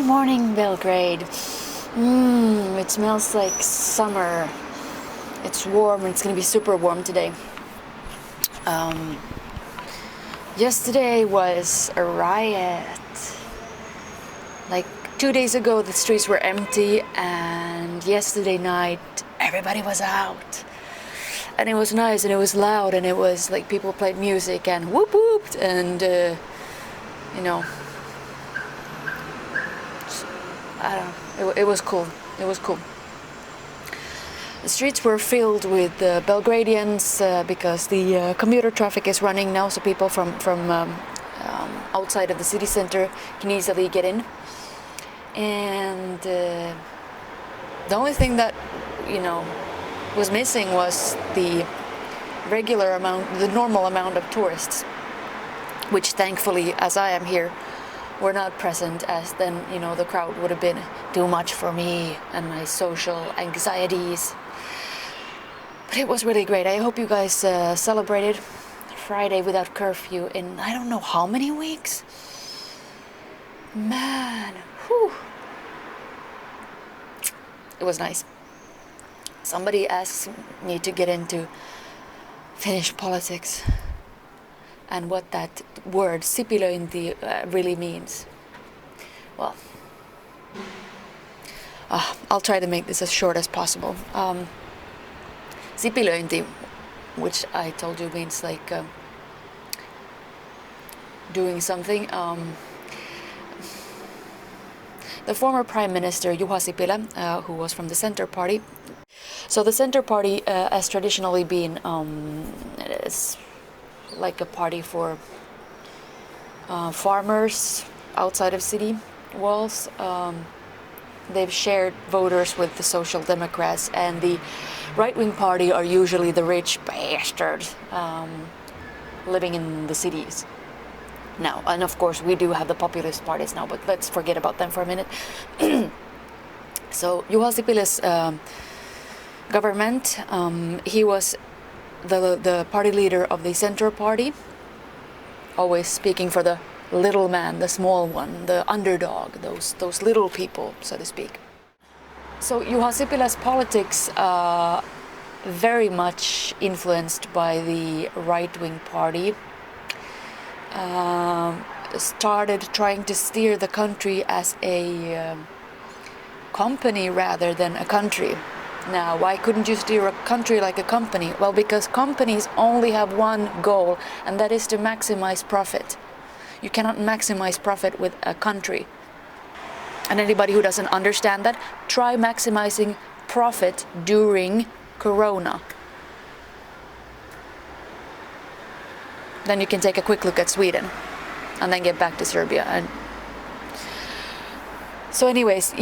morning, Belgrade. It smells like summer. It's warm and it's gonna be super warm today. Yesterday was a riot. Like 2 days ago the streets were empty, and yesterday night everybody was out. And it was nice and it was loud and it was like people played music and whoop whooped and I don't know, it was cool. It was cool. The streets were filled with Belgradians because the commuter traffic is running now, so people from outside of the city center can easily get in. And the only thing that was missing was the normal amount of tourists, which thankfully, as I am here, were not present, as then the crowd would have been too much for me and my social anxieties. But it was really great. I hope you guys celebrated Friday without curfew in I don't know how many weeks. Man, whew. It was nice. Somebody asked me to get into Finnish politics and what that word Sipilöinti really means. Well, I'll try to make this as short as possible. Sipilöinti, which I told you means like doing something. The former Prime Minister Juha Sipilä, who was from the Center Party. So the Center Party has traditionally been like a party for farmers outside of city walls. They've shared voters with the Social Democrats, and the right-wing party are usually the rich bastards living in the cities. Now, and of course we do have the populist parties now, but let's forget about them for a minute. So Juha Sipilä's government, he was the party leader of the Center Party, always speaking for the little man, the small one, the underdog, those little people, so to speak. So Juha Sipilä's politics very much influenced by the right-wing party, started trying to steer the country as a company rather than a country. Now, why couldn't you steer a country like a company? Well, because companies only have one goal, and that is to maximize profit. You cannot maximize profit with a country. And anybody who doesn't understand that, try maximizing profit during Corona. Then you can take a quick look at Sweden and then get back to Serbia. So anyways,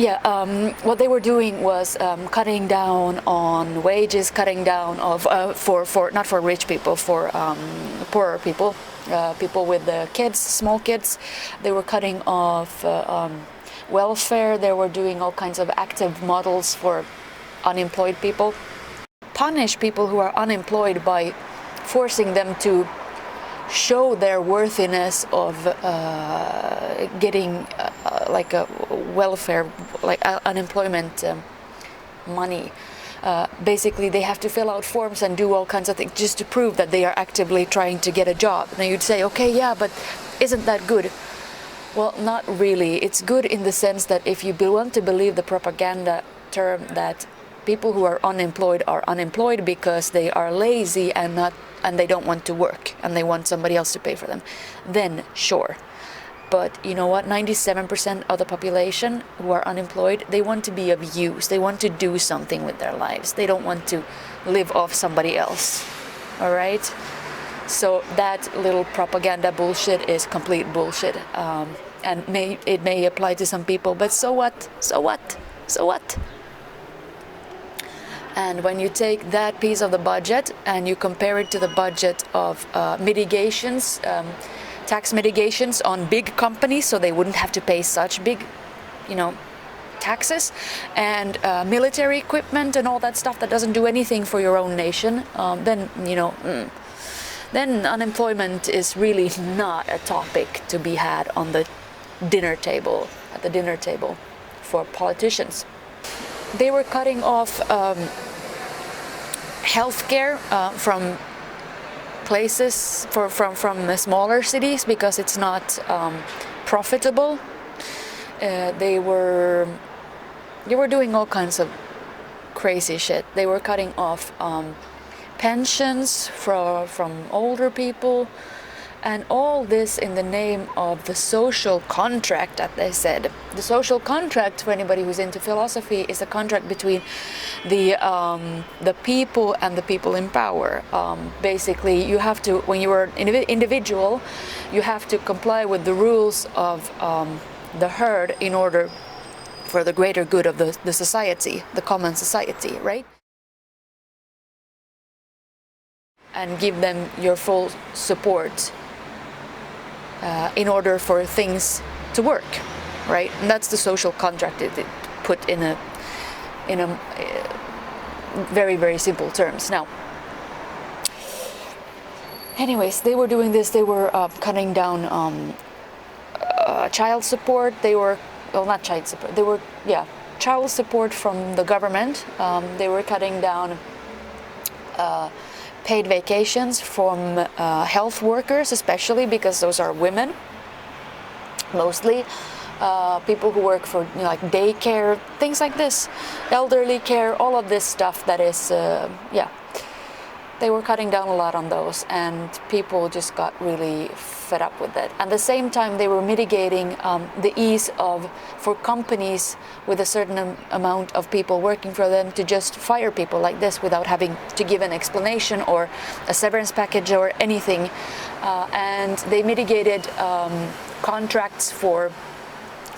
what they were doing was cutting down on wages, cutting down of for not for rich people, for poorer people, people with kids, small kids. They were cutting off welfare. They were doing all kinds of active models for unemployed people. Punish people who are unemployed by forcing them to show their worthiness of getting like a welfare, like unemployment money. Basically, they have to fill out forms and do all kinds of things just to prove that they are actively trying to get a job. Now you'd say, okay, yeah, but isn't that good? Well, not really. It's good in the sense that if you want to believe the propaganda term that people who are unemployed because they are lazy and they don't want to work and they want somebody else to pay for them, then sure. But you know what? 97% of the population who are unemployed, they want to be of use. They want to do something with their lives. They don't want to live off somebody else. All right? So that little propaganda bullshit is complete bullshit. And it may apply to some people, but so what? So what? So what? And when you take that piece of the budget and you compare it to the budget of mitigations, tax mitigations on big companies, so they wouldn't have to pay such big, taxes, and military equipment and all that stuff that doesn't do anything for your own nation, then unemployment is really not a topic to be had on the dinner table at the dinner table for politicians. They were cutting off healthcare from places from smaller cities because it's not profitable. They were doing all kinds of crazy shit. They were cutting off pensions from older people, and all this in the name of the social contract that they said. The social contract, for anybody who's into philosophy, is a contract between the people and the people in power. Basically, you have to, when you are an individual, you have to comply with the rules of the herd in order for the greater good of the society, the common society, right? And give them your full support in order for things to work, right? And that's the social contract it put in a very, very simple terms. Now, anyways, they were doing this. They were cutting down child support. They were, well, not child support. They were, child support from the government. They were cutting down paid vacations from health workers, especially because those are women, mostly. People who work for like daycare, things like this, elderly care, all of this stuff that is, they were cutting down a lot on those, and people just got really fed up with it. At the same time, they were mitigating the ease for companies with a certain amount of people working for them to just fire people like this without having to give an explanation or a severance package or anything. And they mitigated contracts for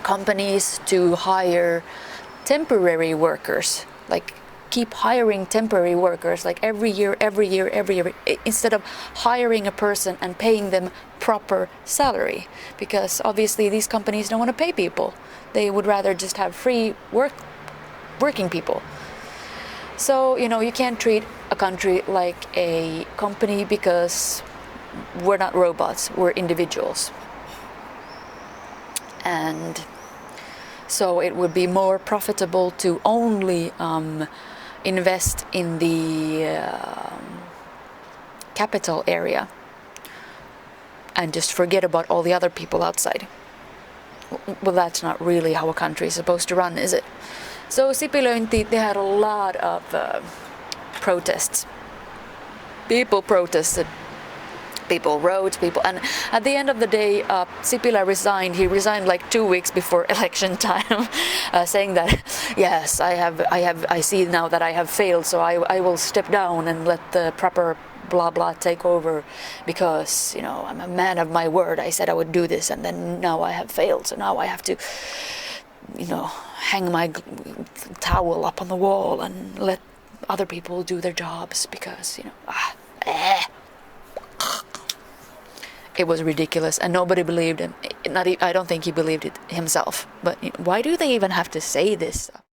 companies to hire temporary workers, like keep hiring temporary workers, like every year, instead of hiring a person and paying them proper salary, because obviously these companies don't want to pay people. They would rather just have free working people. So, you can't treat a country like a company, because we're not robots, we're individuals. And so it would be more profitable to only invest in the capital area and just forget about all the other people outside. Well, that's not really how a country is supposed to run, is it? So Sipilöinti, they had a lot of protests. People protested. People wrote, and at the end of the day, Sipilä resigned. He resigned like 2 weeks before election time, saying that, yes, I see now that I have failed, so I will step down and let the proper blah blah take over, because I'm a man of my word. I said I would do this, and then now I have failed, so now I have to hang my towel up on the wall and let other people do their jobs, because It was ridiculous, and nobody believed him. I don't think he believed it himself. But why do they even have to say this stuff?